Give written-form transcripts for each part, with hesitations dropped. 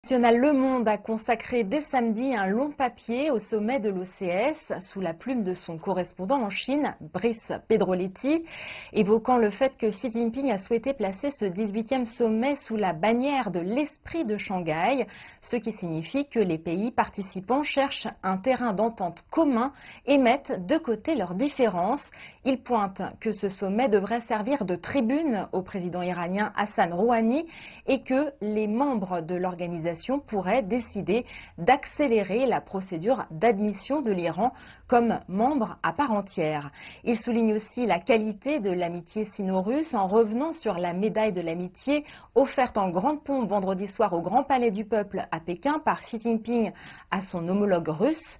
Le Monde a consacré dès samedi un long papier au sommet de l'OCS sous la plume de son correspondant en Chine, Brice Pedroletti, évoquant le fait que Xi Jinping a souhaité placer ce 18e sommet sous la bannière de l'esprit de Shanghai, ce qui signifie que les pays participants cherchent un terrain d'entente commun et mettent de côté leurs différences. Il pointe que ce sommet devrait servir de tribune au président iranien Hassan Rouhani et que les membres de l'organisation pourrait décider d'accélérer la procédure d'admission de l'Iran comme membre à part entière. Il souligne aussi la qualité de l'amitié sino-russe en revenant sur la médaille de l'amitié offerte en grande pompe vendredi soir au Grand Palais du Peuple à Pékin par Xi Jinping à son homologue russe.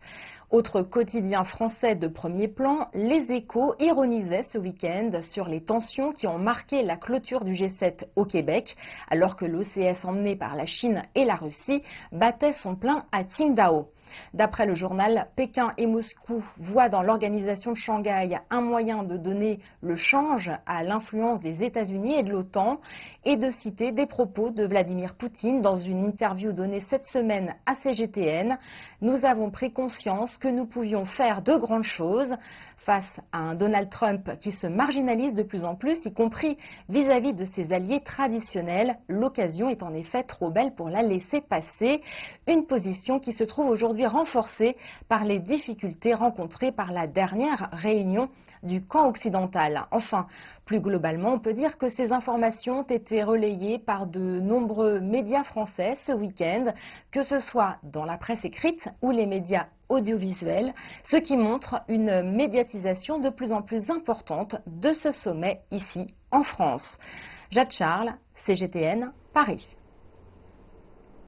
Autre quotidien français de premier plan, Les Échos ironisait ce week-end sur les tensions qui ont marqué la clôture du G7 au Québec, alors que l'OCS emmené par la Chine et la Russie battait son plein à Qingdao. D'après le journal, Pékin et Moscou voient dans l'organisation de Shanghai un moyen de donner le change à l'influence des États-Unis et de l'OTAN et de citer des propos de Vladimir Poutine dans une interview donnée cette semaine à CGTN. Nous avons pris conscience que nous pouvions faire de grandes choses face à un Donald Trump qui se marginalise de plus en plus, y compris vis-à-vis de ses alliés traditionnels. L'occasion est en effet trop belle pour la laisser passer. Une position qui se trouve aujourd'hui renforcée par les difficultés rencontrées par la dernière réunion du camp occidental. Enfin, plus globalement, on peut dire que ces informations ont été relayées par de nombreux médias français ce week-end, que ce soit dans la presse écrite ou les médias audiovisuels, ce qui montre une médiatisation de plus en plus importante de ce sommet ici en France. Jade Charles, CGTN, Paris.